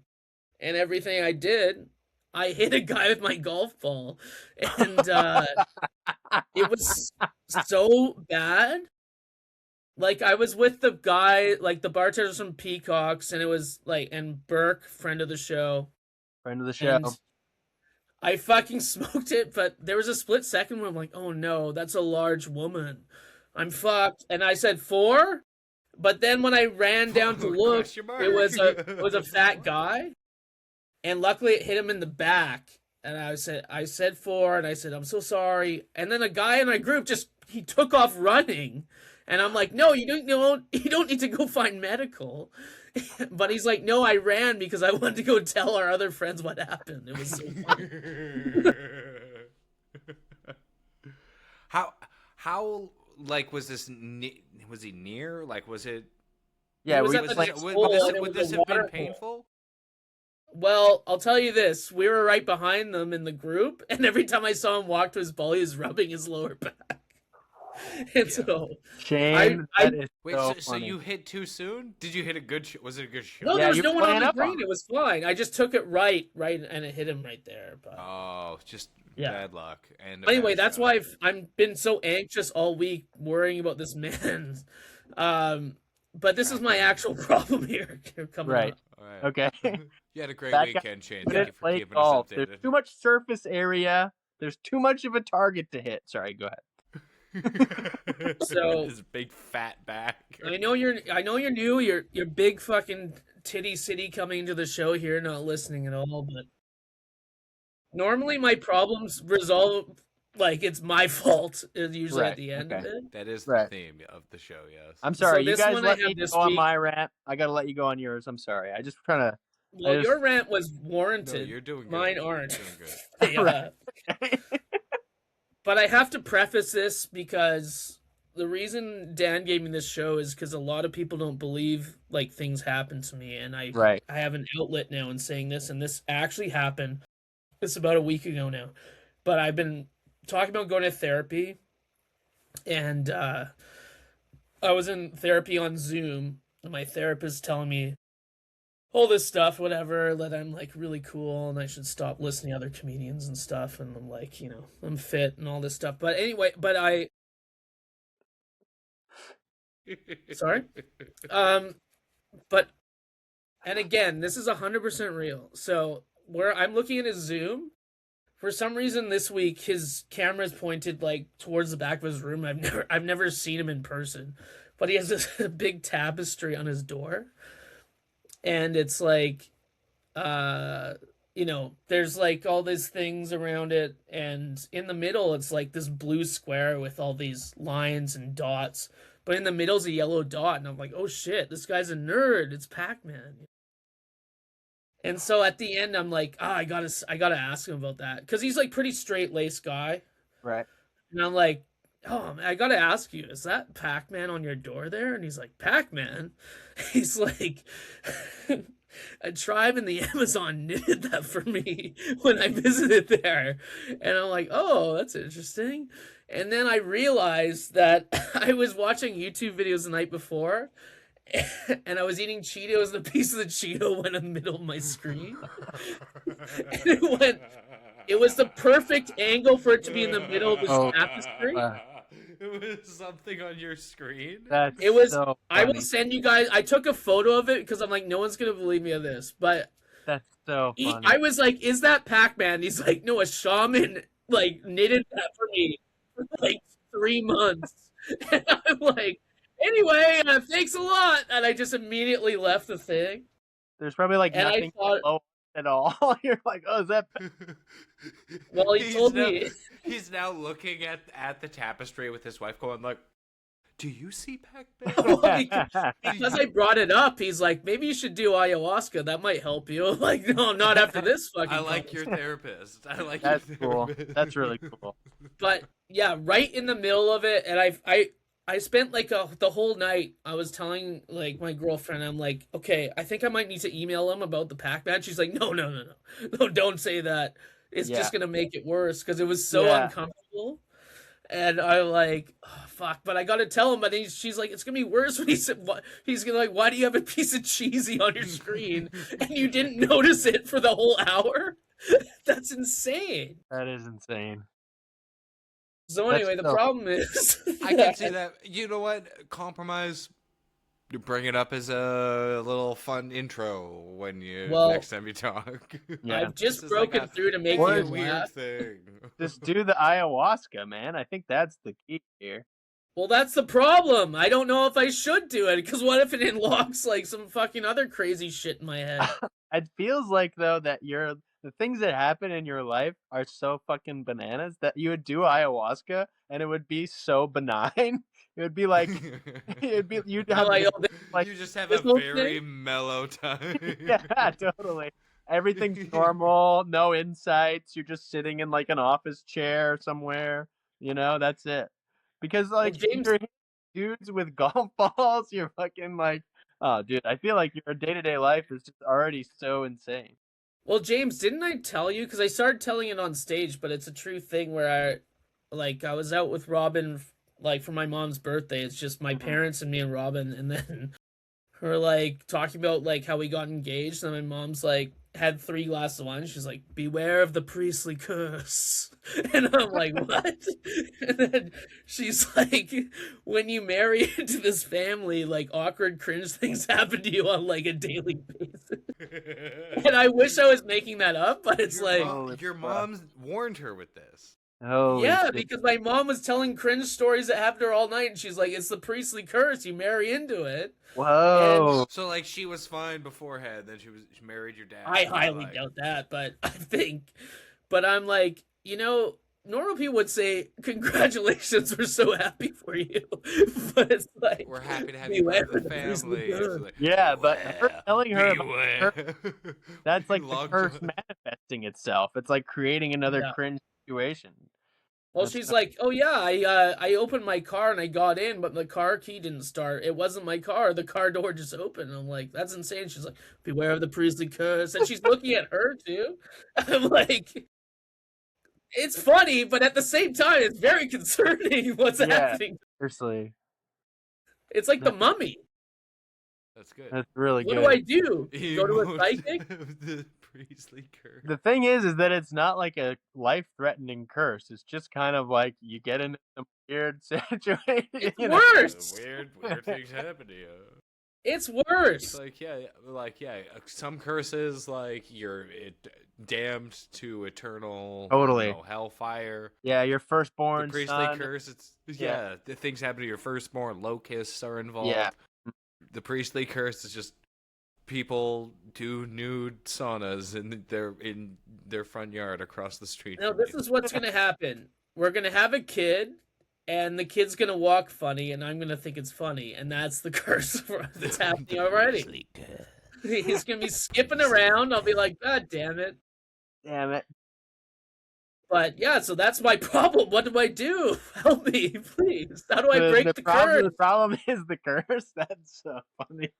A: everything I did. I hit a guy with my golf ball, and it was so bad. Like, I was with the guy, like the bartenders from Peacocks, and it was like, and Burke, friend of the show.
B: Friend of the show.
A: And I fucking smoked it, but there was a split second where I'm like, oh no, that's a large woman. I'm fucked. And I said 4, but then when I ran down to look, it was a fat guy. And luckily it hit him in the back. And I said 4, and I said, I'm so sorry. And then a guy in my group he took off running. And I'm like, no, you don't need to go find medical. But he's like, no, I ran because I wanted to go tell our other friends what happened. It was so funny.
C: How like was this? Was he near? Like, was it?
B: Yeah,
A: was
B: we
A: at
B: was
A: the
B: like,
A: next
C: would
A: hole,
C: this,
A: and it
C: would
A: was
C: this
A: a
C: have been
A: waterfall.
C: painful?
A: Well, I'll tell you this. We were right behind them in the group, and every time I saw him walk to his ball, he was rubbing his lower back. And so
B: Shane, that is
C: Wait,
B: so
C: so
B: funny.
C: you hit too soon? Did you hit a good shot? Was it a good shot?
A: no,
B: Yeah,
A: there was
B: you
A: no
B: were
A: one on
B: playing
A: the
B: up on
A: green.
B: it.
A: It was fine. I just took it right, and it hit him right there. But
C: Oh, just
A: Yeah.
C: bad luck. And a
A: anyway,
C: bad
A: that's
C: shot.
A: why I've been so anxious all week worrying about this man. But this is my actual problem here coming
B: Right.
A: up.
C: All right.
B: Okay.
C: You had a great
B: That guy
C: weekend, Shane.
B: Good
C: Thank you for
B: play
C: keeping
B: golf.
C: us
B: There's
C: updated.
B: too much surface area. There's too much of a target to hit. Sorry, go ahead.
A: So
C: his big fat back.
A: I know you're new. You're big fucking titty city coming to the show here, not listening at all. But normally my problems resolve like it's my fault. Usually
B: Right,
A: at the end of
B: okay.
A: it.
C: That is the
B: Right.
C: theme of the show. Yes.
B: I'm sorry. You
A: this
B: guys
A: one I
B: let
A: have
B: me
A: this
B: go on
A: week-
B: my rant. I got to let you go on yours. I'm sorry. I just trying to.
A: Well,
B: just-
A: your rant was
C: No,
A: warranted.
C: you're doing good.
A: Mine aren't.
C: You're doing good.
A: They, But I have to preface this because the reason Dan gave me this show is because a lot of people don't believe like things happen to me, and I
B: Right.
A: have an outlet now in saying this, and this actually happened. It's about a week ago now, but I've been talking about going to therapy, and I was in therapy on Zoom, and my therapist telling me all this stuff, whatever, that I'm like really cool and I should stop listening to other comedians and stuff, and I'm like, I'm fit and all this stuff. But anyway, sorry. But and again, this is 100% real. So where I'm looking at his Zoom, for some reason this week his camera is pointed like towards the back of his room. I've never seen him in person, but he has this big tapestry on his door. And it's like, there's like all these things around it. And in the middle, it's like this blue square with all these lines and dots. But in the middle's a yellow dot. And I'm like, oh shit, this guy's a nerd. It's Pac-Man. And so at the end, I'm like, I gotta ask him about that. Because he's like pretty straight-laced guy.
B: Right.
A: And I'm like, oh, man, I gotta ask you, is that Pac-Man on your door there? And he's like, Pac-Man? He's like, a tribe in the Amazon knitted that for me when I visited there. And I'm like, oh, that's interesting. And then I realized that I was watching YouTube videos the night before, and I was eating Cheetos, and a piece of the Cheeto went in the middle of my screen. And it was the perfect angle for it to be in the middle of the tapestry.
C: It was something on your screen.
A: It was.
B: So
A: I will
B: funny.
A: send you guys. I took a photo of it because I'm like, no one's gonna believe me of this. But
B: That's so funny.
A: I was like, is that Pac-Man? He's like, no, a shaman like knitted that for me for like 3 months. And I'm like, anyway, thanks a lot. And I just immediately left the thing.
B: There's probably like
A: And I
B: nothing
A: thought-
B: below at all. You're like, oh, is that?
A: Well, he told me.
C: He's now looking at the tapestry with his wife, going like, Do you see Pac-Man?
A: Well, because I brought it up, he's like, maybe you should do ayahuasca. That might help you. Like, no, not after this fucking.
C: I like your therapist. I like
B: That's
C: your
B: cool.
C: therapist.
B: That's really cool.
A: But yeah, right in the middle of it, and I spent like the whole night. I was telling like my girlfriend, I'm like, okay, I think I might need to email him about the Pac-Man. She's like, no, don't say that. It's just gonna make it worse because it was so uncomfortable. And I'm like, oh, fuck, but I gotta tell him. But she's like, it's gonna be worse when he said, he's gonna like, why do you have a piece of cheesy on your screen and you didn't notice it for the whole hour? That's insane.
B: That is insane.
A: So anyway, the problem is,
C: I can see that. You know what? Compromise. You bring it up as a little fun intro when next time you talk.
A: Yeah. I've just broken through to make it a weird
C: thing.
B: Just do the ayahuasca, man. I think that's the key here.
A: Well, that's the problem. I don't know if I should do it, because what if it unlocks like some fucking other crazy shit in my head?
B: It feels like though that the things that happen in your life are so fucking bananas that you would do ayahuasca and it would be so benign. It would be like you'd have
C: you just have a very mellow time.
B: Yeah, totally. Everything's normal, no insights. You're just sitting in like an office chair somewhere. You know, that's it. Because like you're dudes with golf balls, you're fucking like, oh, dude. I feel like your day-to-day life is just already so insane.
A: Well, James, didn't I tell you? Because I started telling it on stage, but it's a true thing where I was out with Robin, like for my mom's birthday. It's just my parents and me and Robin, and then her like talking about like how we got engaged, and my mom's like had 3 glasses of wine. She's like, beware of the Priestley curse. And I'm like, what? And then she's like, when you marry into this family, like awkward cringe things happen to you on like a daily basis. And I wish I was making that up, but it's
C: your mom warned her with this.
B: Oh
A: yeah, because my mom was telling cringe stories that happened to her all night, and she's like, it's the Priestley curse, you marry into it.
B: Whoa.
A: And
C: so like she was fine beforehand, then she married your dad.
A: I highly doubt that, but I'm like, normal people would say, congratulations, we're so happy for you. But it's like,
C: we're happy to have you part of the family.
B: Like, yeah, but her telling her about that's like the curse manifesting itself. It's like creating another cringe situation.
A: Well, she's like, oh yeah, I opened my car and I got in, but the car key didn't start. It wasn't my car. The car door just opened. I'm like, that's insane. She's like, beware of the Priestley curse. And she's looking at her too. I'm like, it's funny, but at the same time, it's very concerning what's happening.
B: Seriously.
A: It's like the Mummy.
C: That's good.
B: That's really good.
A: What do? Go to a psychic?
C: The Priestley curse.
B: The thing is that it's not like a life-threatening curse. It's just kind of like you get into some weird situation.
A: It's worse.
C: Weird things happen to you.
A: It's worse.
C: It's some curses like you're damned to eternal hellfire.
B: Yeah, your firstborn.
C: The Priestley curse. The things happen to your firstborn. Locusts are involved.
B: Yeah.
C: The Priestley curse is just people do nude saunas in their front yard across the street.
A: No, this is what's gonna happen. We're gonna have a kid. And the kid's gonna walk funny, and I'm gonna think it's funny, and that's the curse that's happening already. He's gonna be skipping around. I'll be like, God damn it.
B: Damn it.
A: But yeah, so that's my problem. What do I do? Help me, please. How do I break the curse?
B: The problem is the curse. That's so funny.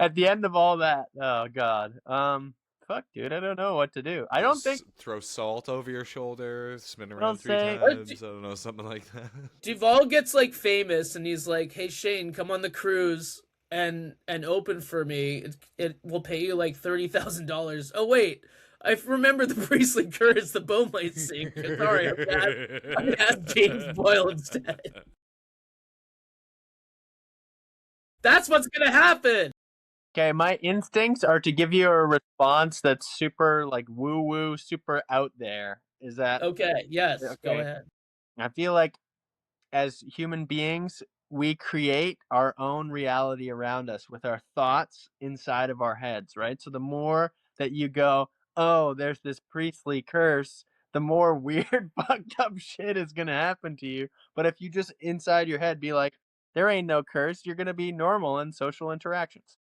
B: At the end of all that, oh God. Fuck, dude, I don't know what to do. I don't think
C: throw salt over your shoulder, spin around 3 times. I don't know, something like that.
A: Duval gets like famous, and he's like, "Hey Shane, come on the cruise and open for me. It will pay you like $30,000." Oh wait, I remember the Priestley curse. The boat might sink. Sorry, I'm gonna ask James Boyle instead. That's what's gonna happen.
B: Okay, my instincts are to give you a response that's super like woo-woo, super out there. Is that
A: okay? Yes, okay. Go ahead.
B: I feel like as human beings, we create our own reality around us with our thoughts inside of our heads, right? So the more that you go, oh, there's this Priestley curse, the more weird, fucked up shit is gonna happen to you. But if you just inside your head be like, there ain't no curse, you're gonna be normal in social interactions.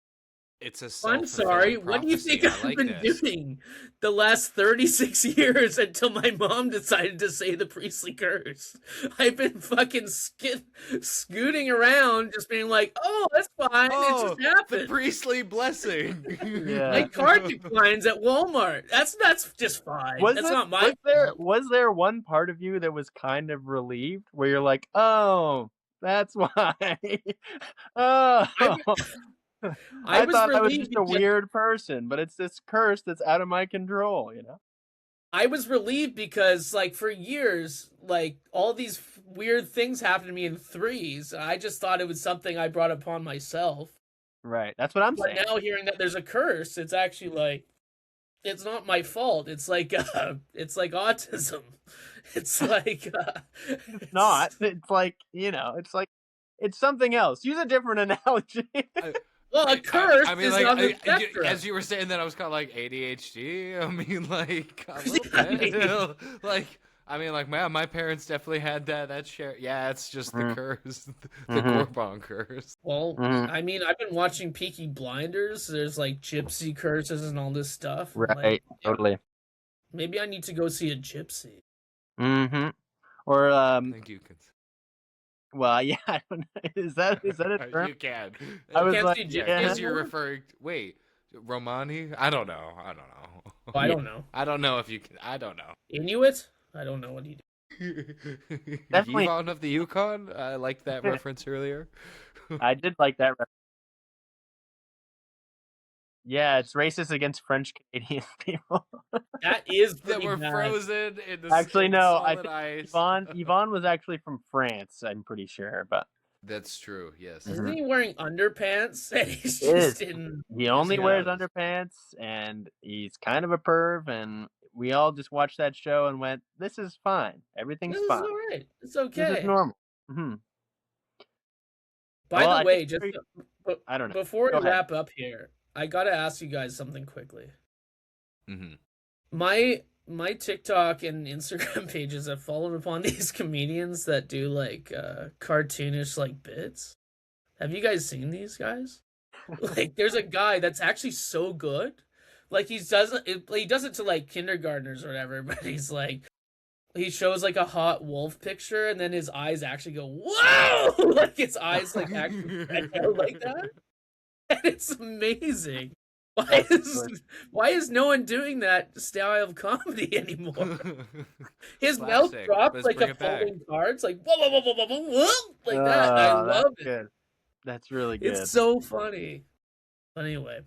C: It's a
A: I'm sorry.
C: self-fulfilling
A: What do you think
C: prophecy. I
A: I've
C: like
A: been
C: this.
A: doing the last 36 years until my mom decided to say the Priestley curse? I've been fucking scooting around, just being like, "Oh, that's fine. It
C: Oh,
A: just happened."
C: the Priestley blessing.
A: My
B: Yeah.
A: card declines at Walmart. That's just fine. That's not my fault.
B: Was there one part of you that was kind of relieved where you're like, oh, that's why. Oh,
A: I I
B: I
A: was
B: thought I was
A: relieved
B: just a
A: because
B: weird person, but it's this curse that's out of my control,
A: I was relieved because, like, for years, like, all these weird things happened to me in threes. I just thought it was something I brought upon myself.
B: Right. That's what I'm
A: But
B: saying.
A: now hearing that there's a curse, it's actually like it's not my fault. It's like autism. It's like
B: It's not. It's like, it's something else. Use a different analogy.
A: well, a curse
C: I mean,
A: is
C: like,
A: on the spectrum.
C: as you were saying that, I was kind of like ADHD. I mean, like, a
A: I
C: little bit.
A: mean-
C: like, man, my parents definitely had that. That's share. Yeah, it's just the
B: Mhm.
C: curse, the
B: Mhm.
C: Corbon curse.
A: Well,
B: Mhm.
A: I mean, I've been watching Peaky Blinders. There's like gypsy curses and all this stuff. I'm
B: Right.
A: like,
B: Totally.
A: maybe I need to go see a gypsy.
B: Mm-hmm. Or
C: I think you can.
B: well, yeah, I don't know. Is that a term?
C: You can.
B: I was
A: Can't
B: like,
A: see
C: Yeah,
A: gypsies
C: because you're
A: anymore?
C: referring. Wait, Romani? I don't know.
A: Oh, I don't know.
C: I don't know if you can. I don't know.
A: Inuit? I don't know what he did.
B: Definitely.
C: Yvonne of the Yukon. I liked that reference earlier.
B: I did like that. Yeah, it's racist against French Canadian people.
A: That is
C: That
A: pretty
C: were
A: bad.
C: frozen in the
B: Actually,
C: in
B: no. I
C: solid
B: think
C: ice.
B: Yvonne was actually from France. I'm pretty sure, but
C: That's true. Yes.
A: Isn't he wearing underpants? And he's
B: He is.
A: just in.
B: he only
C: he
B: wears
C: does.
B: underpants, and he's kind of a perv. And we all just watched that show and went, "This is fine. Everything's
A: This is
B: fine.
A: all right. It's
B: This is
A: okay.
B: normal." Hmm.
A: By
B: Well,
A: the
B: I
A: way,
B: think I don't know.
A: before
B: Go
A: we
B: ahead.
A: wrap up here, I gotta ask you guys something quickly.
C: Mm-hmm.
A: My TikTok and Instagram pages have fallen upon these comedians that do like cartoonish like bits. Have you guys seen these guys? Like, there's a guy that's actually so good. Like, he does it to like kindergartners or whatever, but he's like he shows like a hot wolf picture and then his eyes actually go whoa, like his eyes like actually spread out like that, and it's amazing. Why is no one doing that style of comedy anymore? His mouth
C: Slapstick.
A: drops
C: Let's
A: like
C: bring
A: a
C: it back.
A: folding cards, like whoa, whoa, whoa, whoa, whoa, whoa, whoa, like that. I
B: Oh,
A: love
B: that's
A: it.
B: good. That's really good.
A: It's so funny. But anyway,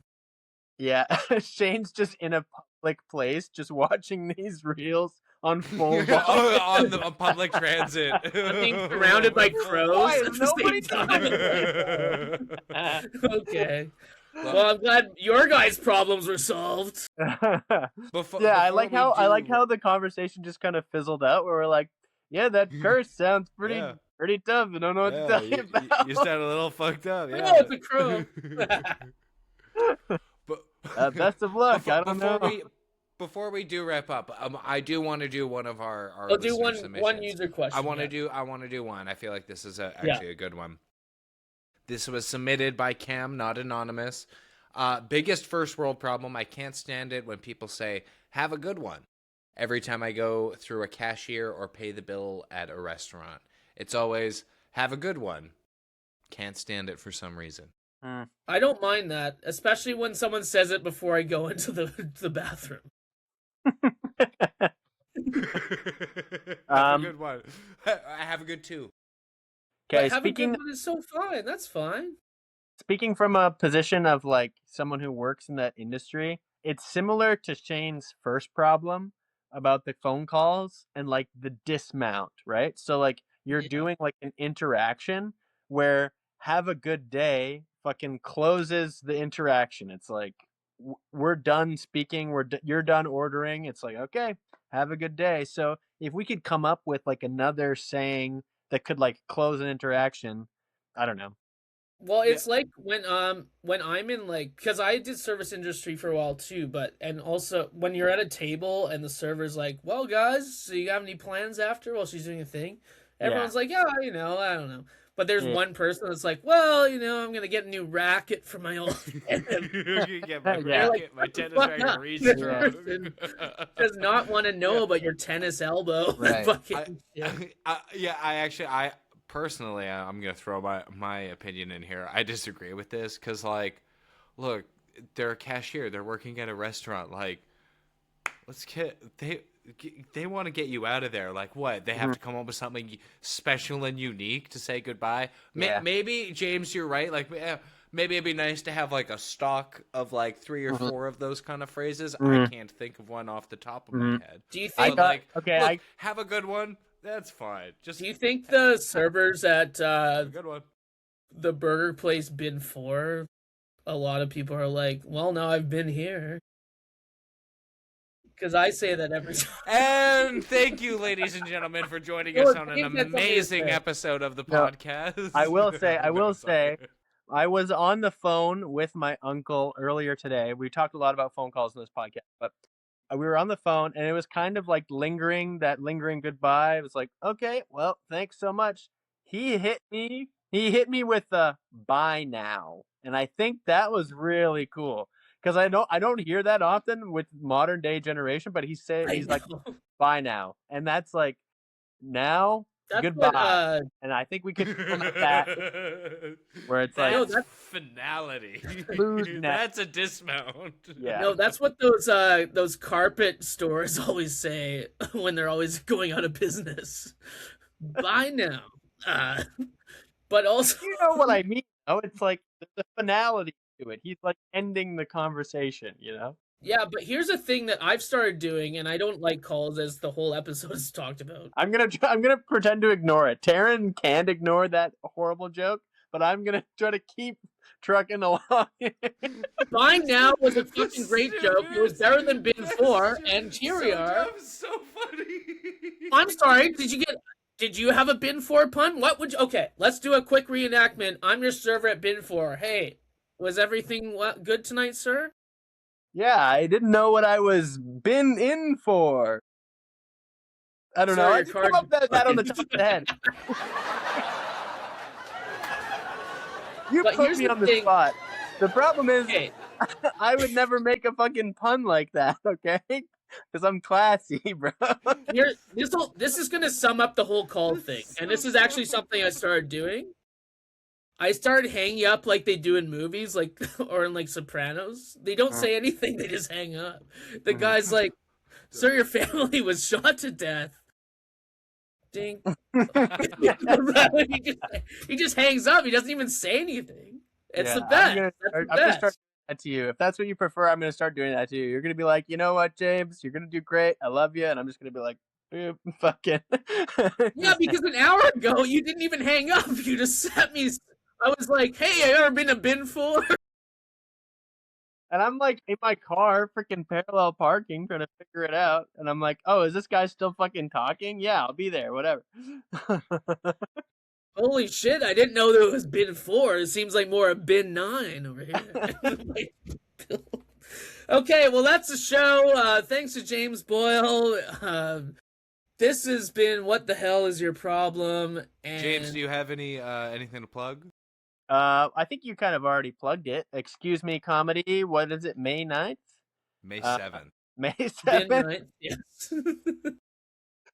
B: Yeah, Shane's just in a public place, just watching these reels on full volume.
C: on the public transit.
A: I'm being surrounded by crows
B: Why
A: at
B: is
A: the
B: nobody
A: same time. Okay. Well, I'm glad your guys' problems were solved.
B: Yeah, I like how the conversation just kind of fizzled out. Where we're like, yeah, that curse sounds pretty
C: Yeah.
B: pretty tough. I don't know what to tell you about.
C: You sound a little fucked up. Yeah.
A: Oh, it's a crow.
C: But
B: Best of luck. I don't know.
C: Before we do wrap up, I do want to do one of our
A: I'll do
C: listener
A: one
C: submissions.
A: user question.
C: I want to
A: yeah.
C: do one. I feel like this is actually a good one. This was submitted by Cam, not anonymous. Biggest first world problem. I can't stand it when people say, "Have a good one," every time I go through a cashier or pay the bill at a restaurant. It's always, "Have a good one." Can't stand it for some reason.
A: I don't mind that, especially when someone says it before I go into the bathroom.
C: Have a good one. I have a good two.
B: Okay,
A: Have a good one is so fine. That's fine.
B: Speaking from a position of like someone who works in that industry, it's similar to Shane's first problem about the phone calls and like the dismount, right? So like you're doing like an interaction where "have a good day" fucking closes the interaction. It's like we're done speaking, you're done ordering. It's like, okay, have a good day. So if we could come up with like another saying that could like close an interaction, I don't know.
A: Well, it's like when I'm in like, because I did service industry for a while too, but and also when you're at a table and the server's like, "Well, guys, so you have any plans after?" While she's doing a thing, everyone's like, "Yeah, I don't know." But there's one person that's like, "Well, I'm gonna get a new racket for my old tennis."
C: You get my racket, my tennis racket restrung.
A: Does not want to know about your tennis elbow.
B: Right.
C: I personally, I'm gonna throw my opinion in here. I disagree with this because, like, look, they're a cashier. They're working at a restaurant. Like, they want to get you out of there. Like, what? They have to come up with something special and unique to say goodbye. Maybe James, you're right. Like, maybe it'd be nice to have like a stock of like 3 or 4 of those kind of phrases. I can't think of one off the top of my head.
A: Do you think?
C: Have a good one. That's fine.
A: Do you think the servers at
C: good one.
A: the burger place bin 4, a lot of people are like, "Well, now I've been here." Because I say that every time.
C: And thank you, ladies and gentlemen, for joining us on an amazing episode of the podcast.
B: I will say, I was on the phone with my uncle earlier today. We talked a lot about phone calls in this podcast, but we were on the phone and it was kind of like lingering goodbye. It was like, okay, well, thanks so much. He hit me with the bye now. And I think that was really cool. Because I don't hear that often with modern day generation, but he's like, bye now. And that's like, now, goodbye. And I think we could implement that where it's like,
C: that's finality. That's a dismount.
B: Yeah.
A: No, that's what those carpet stores always say when they're always going out of business. Bye now. But also,
B: you know what I mean? Oh, it's like the finality to it. He's like ending the conversation,
A: Yeah, but here's a thing that I've started doing, and I don't like calls, as the whole episode is talked about.
B: I'm gonna pretend to ignore it. Taaron can't ignore that horrible joke, but I'm gonna try to keep trucking along.
A: Bye now was a fucking great joke. It was better than bin 4, and here we are.
C: So funny.
A: I'm sorry. Did you have a bin 4 pun? Okay, let's do a quick reenactment. I'm your server at bin 4. Hey, was everything good tonight, sir?
B: Yeah, I didn't know what I was been in for. I don't know. I just come up that on the top of the head. You put me on the spot. The problem is, I would never make a fucking pun like that, okay? Because I'm classy, bro.
A: This is going to sum up the whole call thing. And this is actually something I started doing. I started hanging up like they do in movies, like or in like Sopranos. They don't say anything; they just hang up. The guy's like, "Sir, your family was shot to death." Ding. he just hangs up. He doesn't even say anything. It's the best.
B: I'm gonna start doing that to you. If that's what you prefer, I'm gonna start doing that to you. You're gonna be like, you know what, James? You're gonna do great. I love you, and I'm just gonna be like, fucking.
A: Yeah, because an hour ago you didn't even hang up. You just sent me. I was like, hey, have you ever been to bin 4?
B: And I'm like in my car, freaking parallel parking, trying to figure it out. And I'm like, oh, is this guy still fucking talking? Yeah, I'll be there, whatever.
A: Holy shit, I didn't know there was bin 4. It seems like more a bin 9 over here. Okay, well, that's the show. Thanks to James Boyle. This has been What the Hell Is Your Problem? And
C: James, do you have anything to plug?
B: I think you kind of already plugged it. Excuse Me Comedy. What is it? May 9th?
C: May 7th.
B: May 7th?
A: Yes.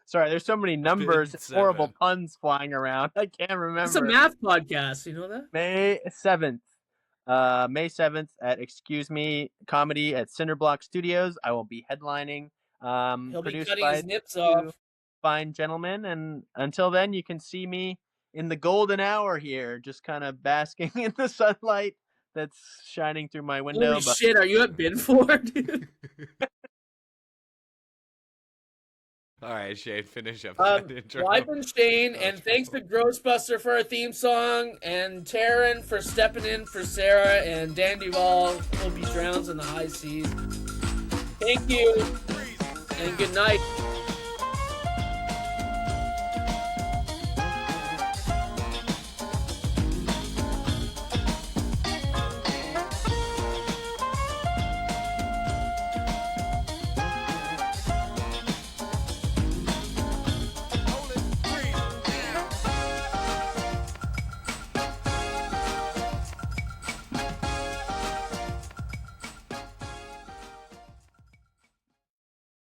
B: Sorry, there's so many numbers, horrible puns flying around. I can't remember.
A: It's a math podcast. You know that?
B: May 7th. May 7th at Excuse Me Comedy at Cinderblock Studios. I will be headlining.
A: He'll be cutting his nips off.
B: Fine gentlemen. And until then, you can see me in the golden hour here, just kind of basking in the sunlight that's shining through my window.
A: Holy shit, are you at bin 4, dude?
C: All right, Shane, finish up that intro.
A: Well, I've been Shane, and thanks to Grossbuster for our theme song, and Taaron for stepping in for Sarah, and Dan Duvall hope he drowns in the high seas. Thank you, and good night.